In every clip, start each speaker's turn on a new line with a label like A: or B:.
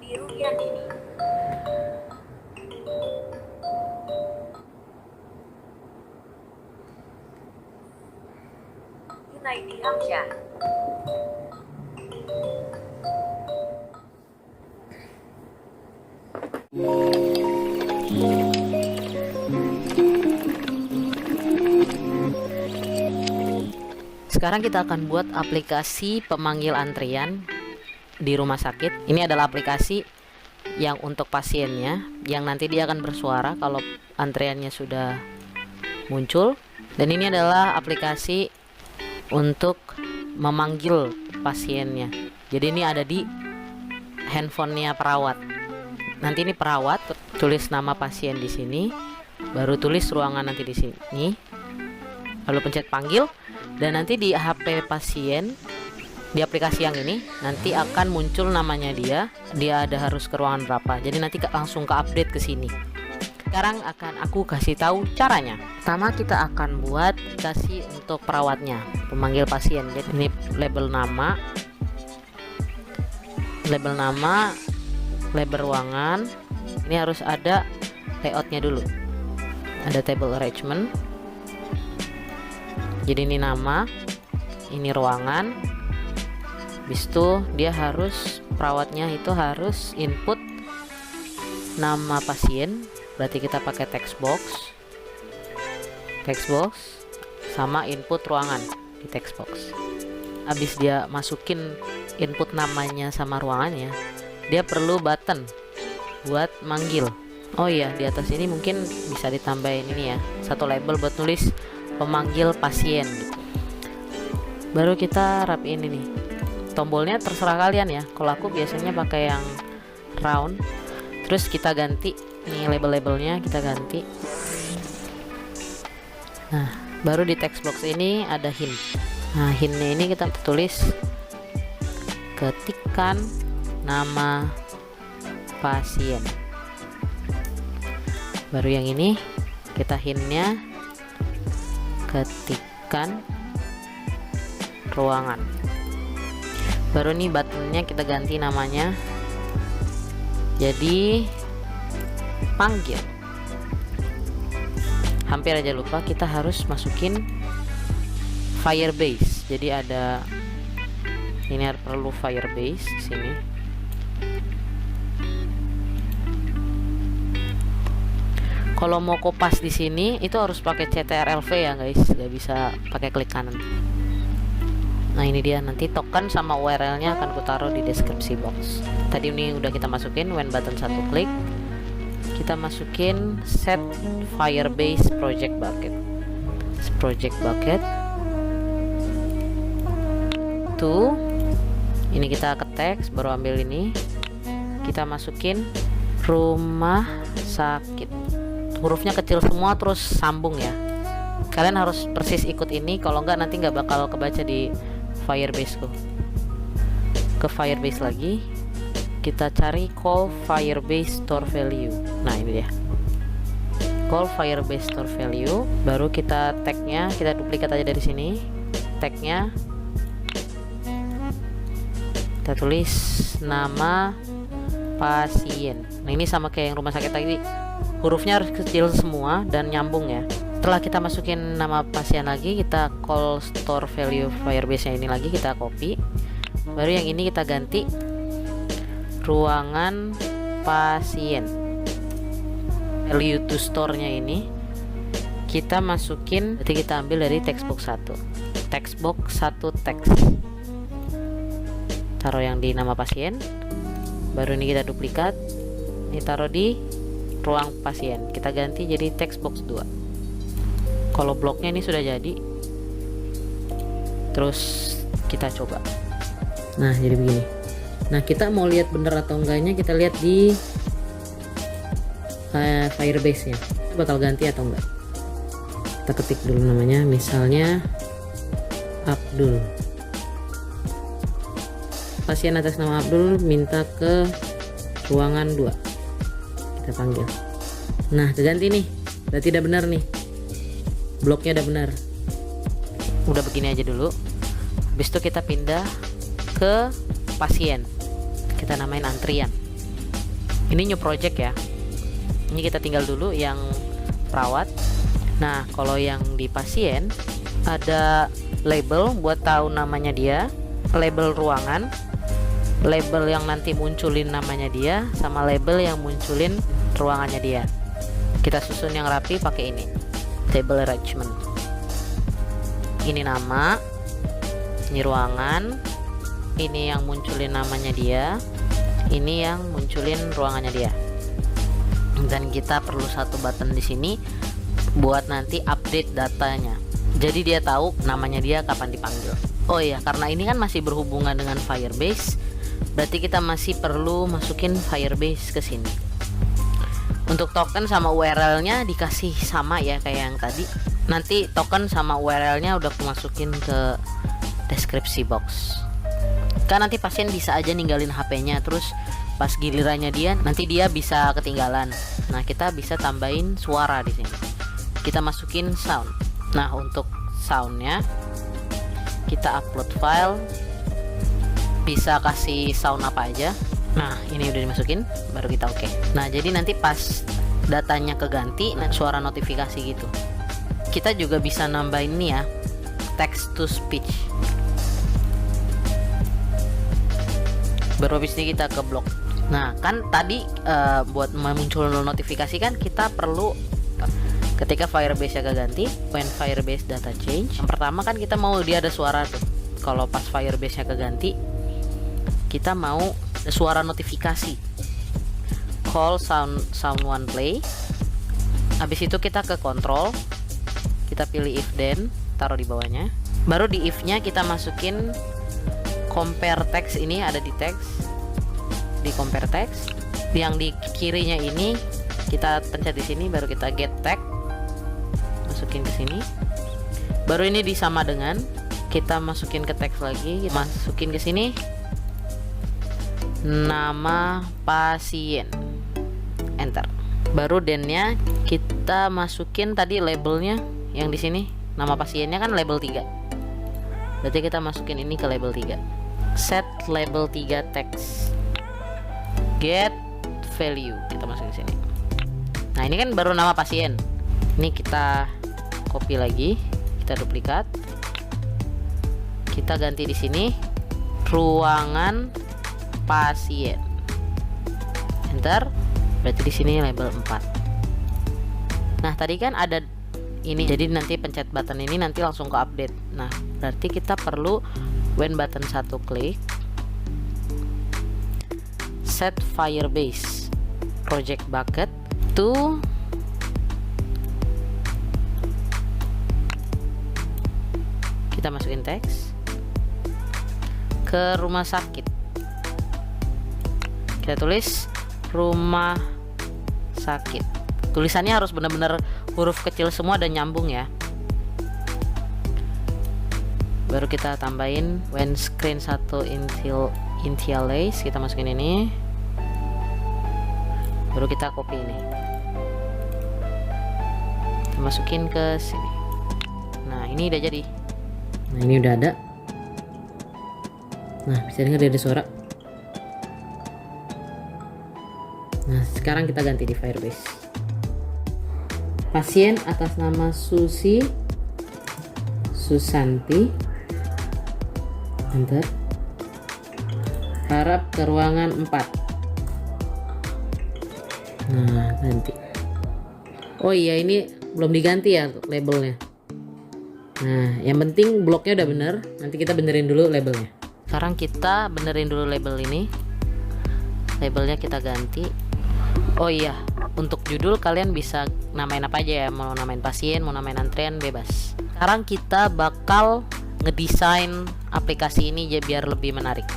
A: Biru Yandini. Junaidi Amsyah.
B: Sekarang kita akan buat aplikasi pemanggil antrian di rumah sakit. Ini adalah aplikasi yang untuk pasiennya, yang nanti dia akan bersuara kalau antriannya sudah muncul. Dan ini adalah aplikasi untuk memanggil pasiennya. Jadi ini ada di handphonenya perawat. Nanti ini perawat tulis nama pasien di sini, baru tulis ruangan nanti di sini, lalu pencet panggil. Dan nanti di HP pasien, di aplikasi yang ini nanti akan muncul namanya dia ada harus ke ruangan berapa. Jadi nanti langsung ke update ke sini. Sekarang akan aku kasih tahu caranya. Pertama kita akan buat aplikasi untuk perawatnya, pemanggil pasien. Jadi ini label nama, label ruangan. Ini harus ada layoutnya dulu. Ada table arrangement. Jadi ini nama, ini ruangan. Habis itu dia harus, perawatnya itu harus input nama pasien, berarti kita pakai text box sama input ruangan di text box. Habis dia masukin input namanya sama ruangannya, dia perlu button buat manggil. Oh iya, di atas ini mungkin bisa ditambahin ini ya, satu label buat nulis pemanggil pasien gitu. Baru kita rapiin ini. Tombolnya terserah kalian ya. Kalau aku biasanya pakai yang round. Terus kita ganti nih label-labelnya, kita ganti. Nah, baru di text box ini ada hint. Nah, hintnya ini kita tulis, ketikkan nama pasien. Baru yang ini kita hintnya, ketikkan ruangan. Baru nih buttonnya kita ganti namanya jadi panggil. Hampir aja lupa, kita harus masukin Firebase. Jadi ada ini perlu Firebase di sini. Kalau mau kopas di sini itu harus pakai CTRL-V ya guys, nggak bisa pakai klik kanan. Nah ini dia, nanti token sama URL-nya akan kutaruh di deskripsi box. Tadi ini udah kita masukin, when button satu klik, kita masukin set Firebase project bucket. Tuh, ini kita ke teks, baru ambil ini, kita masukin rumah sakit. Hurufnya kecil semua terus sambung ya. Kalian harus persis ikut ini, kalau enggak nanti nggak bakal kebaca di Firebase ku. Ke Firebase lagi, kita cari call Firebase store value. Nah ini dia, call Firebase store value. Baru kita tagnya, kita duplikat aja dari sini. Tagnya kita tulis nama pasien. Nah ini sama kayak yang rumah sakit tadi, hurufnya harus kecil semua dan nyambung ya. Setelah kita masukin nama pasien lagi, kita call store value Firebase nya ini lagi, kita copy. Baru yang ini kita ganti ruangan pasien. Value to store nya ini kita masukin, berarti kita ambil dari textbox 1. Textbox 1 teks. Taruh yang di nama pasien. Baru ini kita duplikat. Ini taruh di ruang pasien, kita ganti jadi textbox 2. Kalau bloknya ini sudah jadi, terus kita coba. Nah jadi begini. Nah kita mau lihat bener atau enggaknya, kita lihat di Firebase nya bakal ganti atau enggak. Kita ketik dulu namanya, misalnya Abdul. Pasien atas nama Abdul minta ke ruangan 2. Kita panggil. Nah terganti nih, berarti udah benar nih, bloknya udah benar. Udah begini aja dulu. Habis itu kita pindah ke pasien, kita namain antrian. Ini new project ya. Ini kita tinggal dulu yang perawat. Nah, kalau yang di pasien ada label buat tahu namanya dia, label ruangan, label yang nanti munculin namanya dia, sama label yang munculin ruangannya dia. Kita susun yang rapi pakai ini, table arrangement. Ini nama, ini ruangan, ini yang munculin namanya dia, ini yang munculin ruangannya dia. Dan kita perlu satu button di sini buat nanti update datanya. Jadi dia tahu namanya dia kapan dipanggil. Oh iya, karena ini kan masih berhubungan dengan Firebase, berarti kita masih perlu masukin Firebase ke sini. Untuk token sama URL-nya dikasih sama ya kayak yang tadi. Nanti token sama URL-nya udah aku masukin ke deskripsi box. Kan nanti pasien bisa aja ninggalin HP-nya, terus pas gilirannya dia nanti dia bisa ketinggalan. Nah, kita bisa tambahin suara di sini. Kita masukin sound. Nah, untuk soundnya kita upload file, bisa kasih sound apa aja. Nah, ini udah dimasukin, baru kita oke. Nah, jadi nanti pas datanya keganti, suara notifikasi gitu. Kita juga bisa nambahin nih ya, text to speech. Baru habis ini kita ke blok. Nah, kan tadi buat muncul notifikasi kan kita perlu ketika Firebase nya ganti, when Firebase data change. Yang pertama kan kita mau dia ada suara tuh. Kalau pas Firebase nya keganti, kita mau suara notifikasi. Call someone play. Habis itu kita ke control. Kita pilih if then, taruh di bawahnya. Baru di if-nya kita masukin compare text, ini ada di text. Di compare text, yang di kirinya ini kita pencet di sini, baru kita get tag, masukin ke sini. Baru ini disama dengan kita masukin ke teks lagi, masukin ke sini nama pasien, enter. Baru then-nya kita masukin tadi labelnya yang di sini, nama pasiennya kan label 3. Berarti kita masukin ini ke label 3. Set label 3 text. Get value, kita masukin sini. Nah, ini kan baru nama pasien. Ini kita copy lagi, kita duplikat. Kita ganti di sini ruangan pasien. Enter. Berarti di sini label 4. Nah, tadi kan ada ini, jadi nanti pencet button ini nanti langsung ke update. Nah, berarti kita perlu when button 1 klik, set Firebase project bucket to kita masukin teks ke rumah sakit. Kita tulis rumah sakit. Tulisannya harus benar-benar huruf kecil semua dan nyambung ya. Baru kita tambahin when screen 1 initialize, kita masukin ini. Baru kita copy ini, kita masukin ke sini. Nah, ini udah jadi. Nah, ini udah ada. Nah, bisa dengar ada suara. Nah, sekarang kita ganti di Firebase. Pasien atas nama Susanti, enter. Harap ke ruangan 4. Nah, ganti. Oh iya, ini belum diganti ya labelnya. Nah, yang penting bloknya udah bener. Nanti kita benerin dulu labelnya. Sekarang kita benerin dulu label ini. Labelnya kita ganti. Oh iya, untuk judul kalian bisa namain apa aja ya. Mau namain pasien, mau namain antrian, bebas. Sekarang kita bakal ngedesain aplikasi ini biar lebih menarik.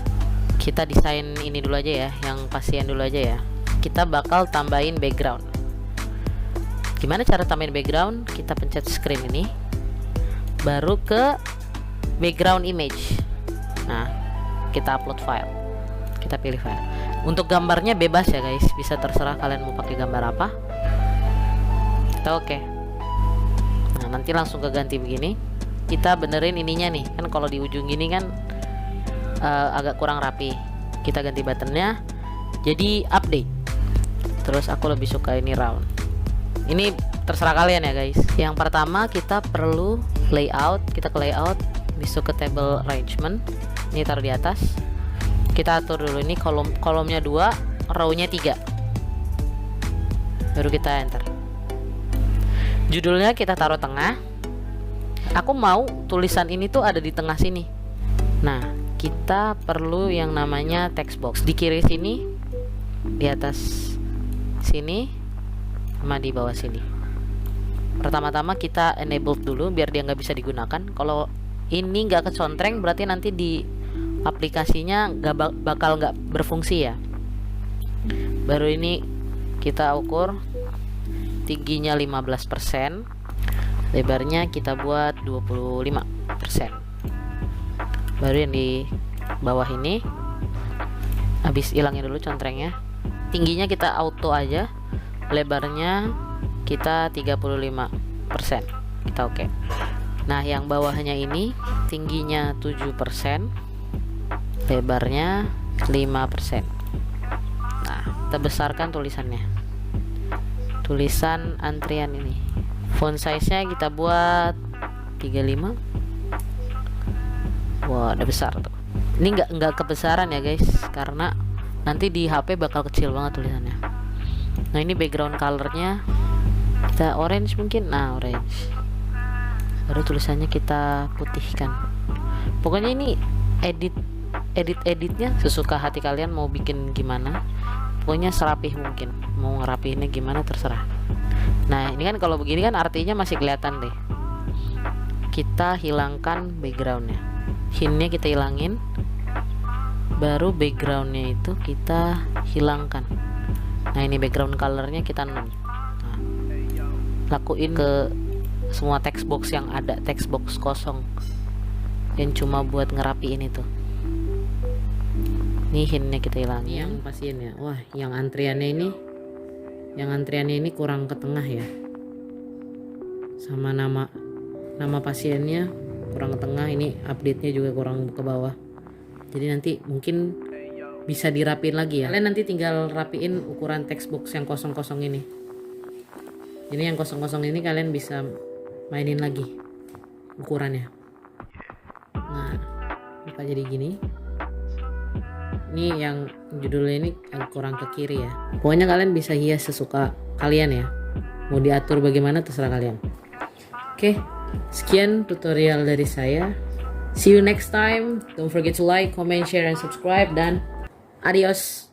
B: Kita desain ini dulu aja ya, yang pasien dulu aja ya. Kita bakal tambahin background. Gimana cara tambahin background? Kita pencet screen ini, baru ke background image. Nah, kita upload file, kita pilih file. Untuk gambarnya bebas ya guys, bisa terserah kalian mau pakai gambar apa. Kita oke. Nah, nanti langsung ke ganti begini. Kita benerin ininya nih, kan kalau di ujung gini kan agak kurang rapi. Kita ganti buttonnya jadi update. Terus aku lebih suka ini round. Ini terserah kalian ya guys. Yang pertama kita perlu layout. Kita ke layout, besok ke table arrangement. Ini taruh di atas. Kita atur dulu ini kolomnya 2, row-nya 3. Baru kita enter. Judulnya kita taruh tengah. Aku mau tulisan ini tuh ada di tengah sini. Nah, kita perlu yang namanya text box di kiri sini, di atas sini, sama di bawah sini. Pertama-tama kita enable dulu biar dia nggak bisa digunakan. Kalau ini nggak kecontreng berarti nanti di aplikasinya bakal nggak berfungsi ya. Baru ini kita ukur tingginya 15%, lebarnya kita buat 25%. Baru yang di bawah ini habis hilangin dulu contrengnya. Tingginya kita auto aja, lebarnya kita 35%. Kita oke. Nah, yang bawahnya ini tingginya 7%, lebarnya 5%. Nah, kita besarkan tulisannya. Tulisan antrian ini. Font size-nya kita buat 35. Wah, udah besar tuh. Ini nggak kebesaran ya guys, karena nanti di HP bakal kecil banget tulisannya. Nah, ini background colornya kita orange mungkin. Nah, orange. Baru tulisannya kita putihkan. Pokoknya ini editnya sesuka hati kalian mau bikin gimana. Pokoknya serapih mungkin. Mau ngerapihinnya gimana terserah. Nah, ini kan kalau begini kan artinya masih kelihatan deh. Kita hilangkan backgroundnya. Hintnya kita hilangin. Baru backgroundnya itu kita hilangkan. Nah, ini background colornya kita nol. Nah, lakuin ke semua text box yang ada, text box kosong yang cuma buat ngerapiin itu. Ini hintnya kita hilangin. Yang pasiennya, wah, yang antriannya ini kurang ke tengah ya. Sama nama pasiennya kurang ke tengah. Ini update-nya juga kurang ke bawah. Jadi nanti mungkin bisa dirapiin lagi ya. Kalian nanti tinggal rapiin ukuran text box yang kosong-kosong ini. Ini yang kosong-kosong ini kalian bisa mainin lagi ukurannya. Nah, apa jadi gini? Ini yang judulnya ini yang kurang ke kiri ya. Pokoknya kalian bisa hias sesuka kalian ya. Mau diatur bagaimana terserah kalian. Oke, sekian tutorial dari saya. See you next time. Don't forget to like, comment, share, and subscribe. Dan adios.